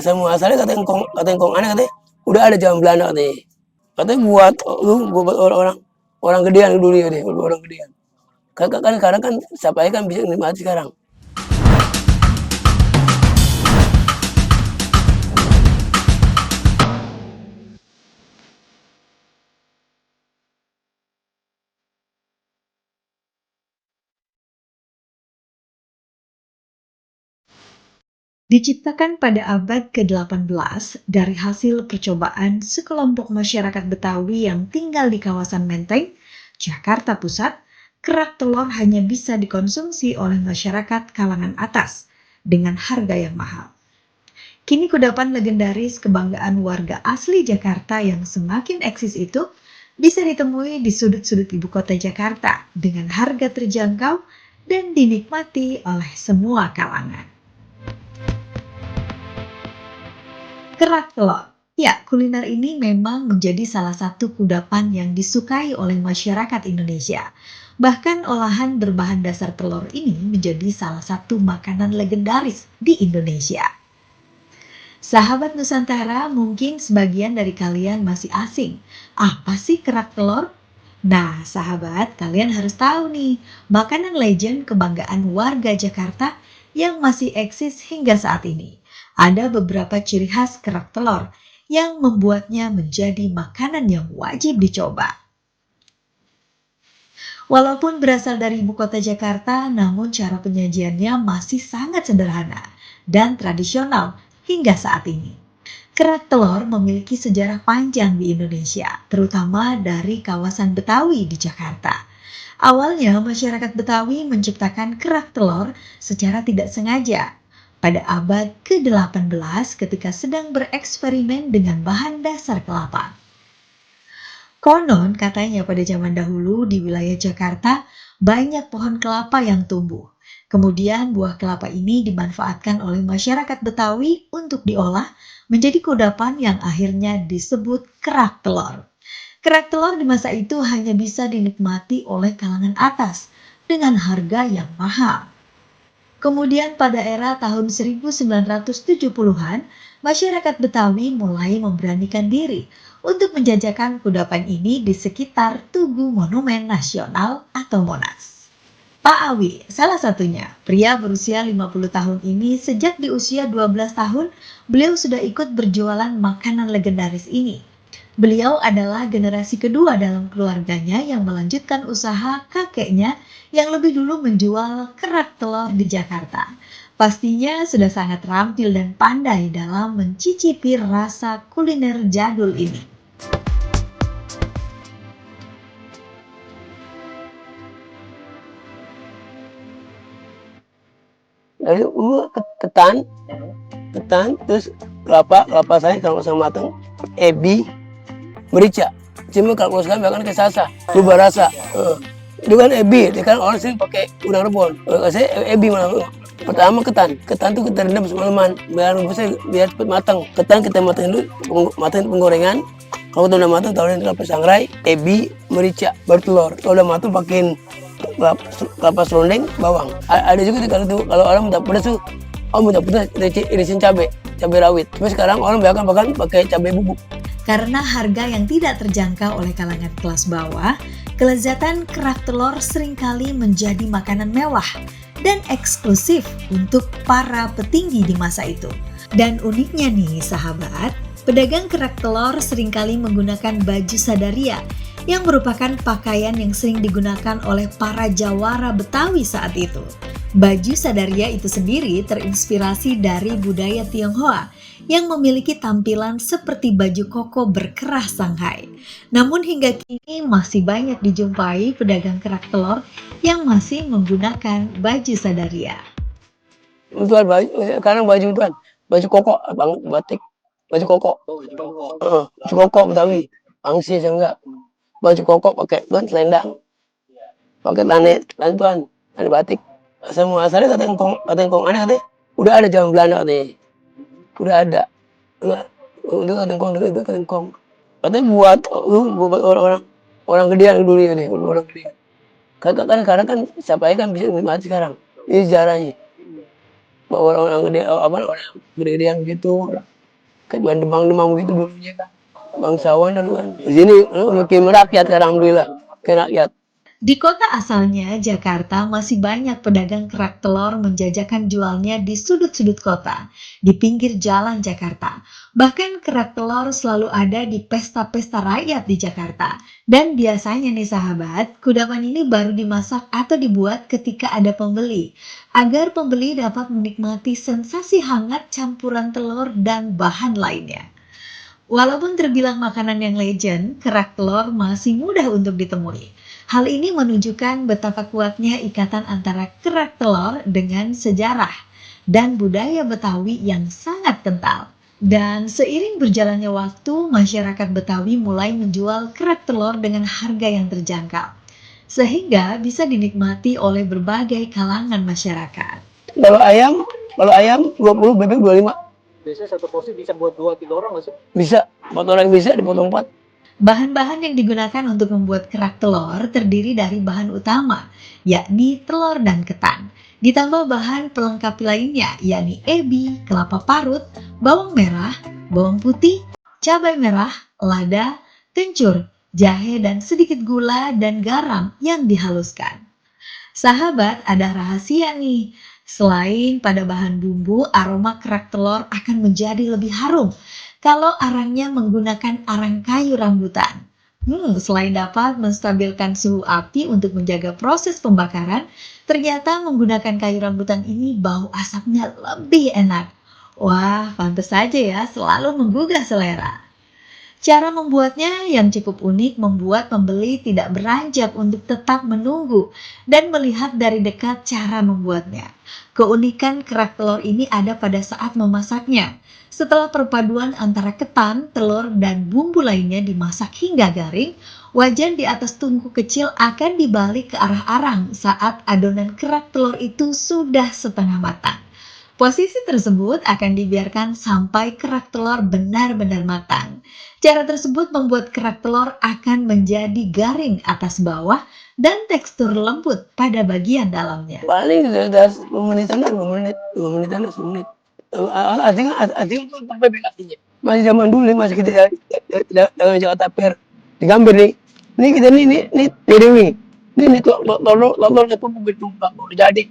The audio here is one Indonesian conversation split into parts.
semua asalnya kata engkong aneh katanya udah ada zaman Belanda katanya buat orang gedean dulu ya deh, orang gedean. Kan sekarang kan siapa aja kan bisa nikmati sekarang. Diciptakan pada abad ke-18 dari hasil percobaan sekelompok masyarakat Betawi yang tinggal di kawasan Menteng, Jakarta Pusat, kerak telur hanya bisa dikonsumsi oleh masyarakat kalangan atas dengan harga yang mahal. Kini kudapan legendaris kebanggaan warga asli Jakarta yang semakin eksis itu bisa ditemui di sudut-sudut ibu kota Jakarta dengan harga terjangkau dan dinikmati oleh semua kalangan. Kerak telur. Ya, kuliner ini memang menjadi salah satu kudapan yang disukai oleh masyarakat Indonesia. Bahkan olahan berbahan dasar telur ini menjadi salah satu makanan legendaris di Indonesia. Sahabat Nusantara, mungkin sebagian dari kalian masih asing. Apa sih kerak telur? Nah, sahabat, kalian harus tahu nih, makanan legend kebanggaan warga Jakarta yang masih eksis hingga saat ini. Ada beberapa ciri khas kerak telur yang membuatnya menjadi makanan yang wajib dicoba. Walaupun berasal dari ibu kota Jakarta, namun cara penyajiannya masih sangat sederhana dan tradisional hingga saat ini. Kerak telur memiliki sejarah panjang di Indonesia, terutama dari kawasan Betawi di Jakarta. Awalnya, masyarakat Betawi menciptakan kerak telur secara tidak sengaja pada abad ke-18 ketika sedang bereksperimen dengan bahan dasar kelapa. Konon katanya pada zaman dahulu di wilayah Jakarta banyak pohon kelapa yang tumbuh. Kemudian buah kelapa ini dimanfaatkan oleh masyarakat Betawi untuk diolah menjadi kudapan yang akhirnya disebut kerak telur. Kerak telur di masa itu hanya bisa dinikmati oleh kalangan atas dengan harga yang mahal. Kemudian pada era tahun 1970-an, masyarakat Betawi mulai memberanikan diri untuk menjajakan kudapan ini di sekitar Tugu Monumen Nasional atau Monas. Pak Awi, salah satunya, pria berusia 50 tahun ini sejak di usia 12 tahun, beliau sudah ikut berjualan makanan legendaris ini. Beliau adalah generasi kedua dalam keluarganya yang melanjutkan usaha kakeknya yang lebih dulu menjual kerak telur di Jakarta. Pastinya sudah sangat terampil dan pandai dalam mencicipi rasa kuliner jadul ini. Dari ketan, terus kelapa saya kalau sama matang, ebi, merica. Cuma kalau sekarang bahkan ke sasa, berubah rasa. Itu kan ebi, dia kan orang sih pakai udang rebon. Saya ebi malah. Pertama ketan tuh kita rendam semalaman biar cepat matang. Ketan kita matangin dulu, matangin penggorengan. Kalau udah matang, taruhin kelapa sangrai, ebi, merica, baru telur. Kalau udah matang, pakein kelapa serundeng, bawang. Ada juga kalau orang minta pedas tuh, minta pedas irisin cabai rawit. Tapi sekarang orang bahkan pakai cabai bubuk. Karena harga yang tidak terjangkau oleh kalangan kelas bawah, kelezatan kerak telur seringkali menjadi makanan mewah dan eksklusif untuk para petinggi di masa itu. Dan uniknya nih sahabat, pedagang kerak telur seringkali menggunakan baju sadaria yang merupakan pakaian yang sering digunakan oleh para jawara Betawi saat itu. Baju sadaria itu sendiri terinspirasi dari budaya Tionghoa yang memiliki tampilan seperti baju koko berkerah Shanghai. Namun hingga kini masih banyak dijumpai pedagang kerak telur yang masih menggunakan baju sadaria. Tuan sekarang baju tuan, baju koko, batik, baju koko, baju koko Betawi, pangsi enggak, baju koko pakai tuan selendang, pakai tuan, tane batik. Semua asalnya kata engkong aneh katanya, udah ada zaman Belanda katanya, udah ada. Itu kata engkong, katanya buat orang gedean dulu ya deh, orang gedean. Kan sekarang kan siapa aja kan bisa nikmati sekarang, ini sejarahnya. Orang gede, orang gede-gedean gitu, Kayak demang-demang begitu dulunya kan. Bangsawan dulu kan. Di sini makin merakyat, alhamdulillah. Ke rakyat. Di kota asalnya, Jakarta, masih banyak pedagang kerak telur menjajakan jualnya di sudut-sudut kota, di pinggir jalan Jakarta. Bahkan kerak telur selalu ada di pesta-pesta rakyat di Jakarta. Dan biasanya nih sahabat, kudapan ini baru dimasak atau dibuat ketika ada pembeli, agar pembeli dapat menikmati sensasi hangat campuran telur dan bahan lainnya. Walaupun terbilang makanan yang legend, kerak telur masih mudah untuk ditemui. Hal ini menunjukkan betapa kuatnya ikatan antara kerak telur dengan sejarah dan budaya Betawi yang sangat kental. Dan seiring berjalannya waktu, masyarakat Betawi mulai menjual kerak telur dengan harga yang terjangkau, sehingga bisa dinikmati oleh berbagai kalangan masyarakat. Kalau ayam 20, bebek 25. Biasanya satu porsi bisa buat 2-3 orang nggak sih? Bisa, 4 orang bisa dipotong 4. Bahan-bahan yang digunakan untuk membuat kerak telur terdiri dari bahan utama, yakni telur dan ketan. Ditambah bahan pelengkap lainnya, yakni ebi, kelapa parut, bawang merah, bawang putih, cabai merah, lada, kencur, jahe, dan sedikit gula dan garam yang dihaluskan. Sahabat, ada rahasia nih. Selain pada bahan bumbu, aroma kerak telur akan menjadi lebih harum kalau arangnya menggunakan arang kayu rambutan. Selain dapat menstabilkan suhu api untuk menjaga proses pembakaran, ternyata menggunakan kayu rambutan ini bau asapnya lebih enak. Wah, pantas saja ya, selalu menggugah selera. Cara membuatnya yang cukup unik membuat pembeli tidak beranjak untuk tetap menunggu dan melihat dari dekat cara membuatnya. Keunikan kerak telur ini ada pada saat memasaknya. Setelah perpaduan antara ketan, telur, dan bumbu lainnya dimasak hingga garing, wajan di atas tungku kecil akan dibalik ke arah arang saat adonan kerak telur itu sudah setengah matang. Posisi tersebut akan dibiarkan sampai kerak telur benar-benar matang. Cara tersebut membuat kerak telur akan menjadi garing atas bawah dan tekstur lembut pada bagian dalamnya. Paling sudah 10 menitan, 2 menit, 2 menitan, 10 menit. Artinya itu bebek artinya. Masih zaman dulu nih, masih kita dalam Jakarta Fair di Gambir nih. Ini kita ini piring. Ini telur ketumpuk bertumpuk udah jadi.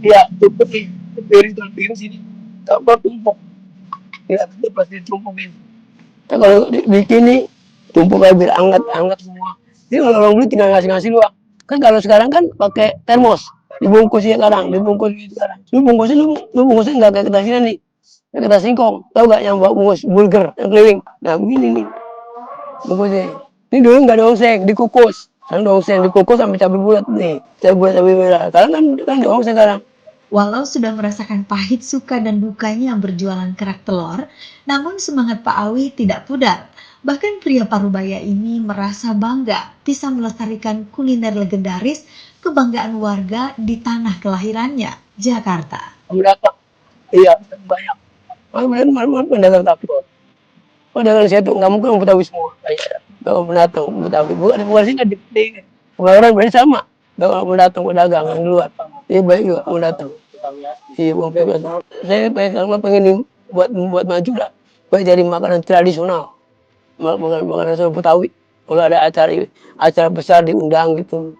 Iya, tumpuk nih. Piring sini. Telur tumpuk. Ya, itu pasti tumpukin. Kalau bikin nih tumpuk kayak biar hangat semua. Jadi kalau orang beli tinggal ngasih luak. Kan kalau sekarang kan pakai termos, dibungkusnya sekarang, dibungkus gitu sekarang. Lu bungkusnya nggak kayak kertas ini nih, kayak kertas singkong. Tahu nggak yang bawa bungkus burger yang keliling? Nah begini nih bungkusnya. Ini dulu nggak ada oseng, dikukus. Sekarang ada oseng, dikukus sampai cabai bulat nih, cabai merah. Sekarang kan ada oseng sekarang. Walau sudah merasakan pahit suka dan dukanya berjualan kerak telur, namun semangat Pak Awi tidak pudar. Bahkan pria Parubaya ini merasa bangga bisa melestarikan kuliner legendaris kebanggaan warga di tanah kelahirannya, Jakarta. Berapa? Iya, banyak. Mana pedagang takut. Pedagang saya tuh nggak mungkin orang Betawi semua. Kalau pendatang Betawi, bukan sih nggak di orang berarti sama. Kalau pendatang pedagang yang luar, ini baik juga pendatang. Iya, saya pengen buat maju lah, buat jadi makanan tradisional, makanan tradisional Betawi. Kalau ada acara besar diundang gitu,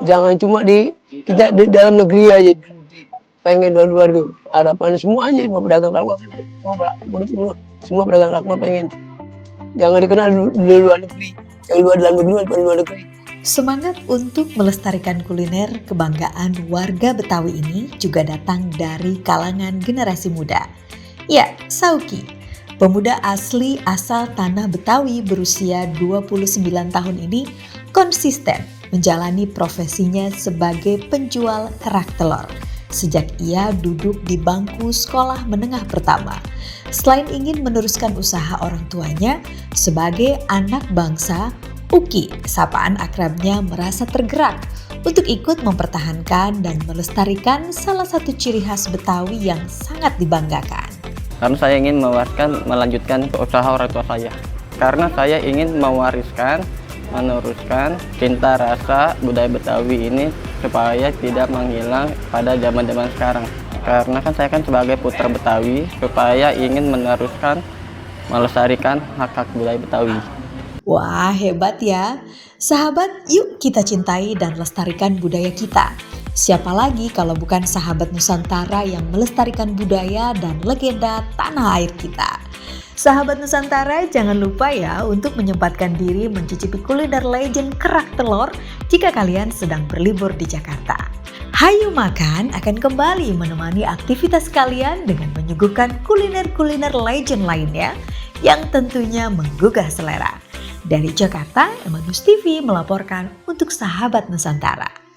jangan cuma kita di dalam negeri aja. Pengen luar gitu, harapan semuanya semua pedagang rakyat, semua pedagang rakyat pengen. Jangan dikenal di luar negeri, yang luar dalam negeri, luar negeri. Semangat untuk melestarikan kuliner kebanggaan warga Betawi ini juga datang dari kalangan generasi muda. Ya, Sauki, pemuda asli asal tanah Betawi berusia 29 tahun ini konsisten menjalani profesinya sebagai penjual kerak telur sejak ia duduk di bangku sekolah menengah pertama. Selain ingin meneruskan usaha orang tuanya, sebagai anak bangsa, Uki, sapaan akrabnya, merasa tergerak untuk ikut mempertahankan dan melestarikan salah satu ciri khas Betawi yang sangat dibanggakan. Karena saya ingin melanjutkan usaha orang tua saya. Karena saya ingin meneruskan cinta rasa budaya Betawi ini supaya tidak menghilang pada zaman-zaman sekarang. Karena kan saya kan sebagai putra Betawi, supaya ingin meneruskan, melestarikan hak-hak budaya Betawi. Wah, hebat ya. Sahabat, yuk kita cintai dan lestarikan budaya kita. Siapa lagi kalau bukan sahabat Nusantara yang melestarikan budaya dan legenda tanah air kita. Sahabat Nusantara, jangan lupa ya untuk menyempatkan diri mencicipi kuliner legend kerak telur jika kalian sedang berlibur di Jakarta. Hayu Makan akan kembali menemani aktivitas kalian dengan menyuguhkan kuliner-kuliner legend lainnya yang tentunya menggugah selera. Dari Jakarta, Emanus TV melaporkan untuk Sahabat Nusantara.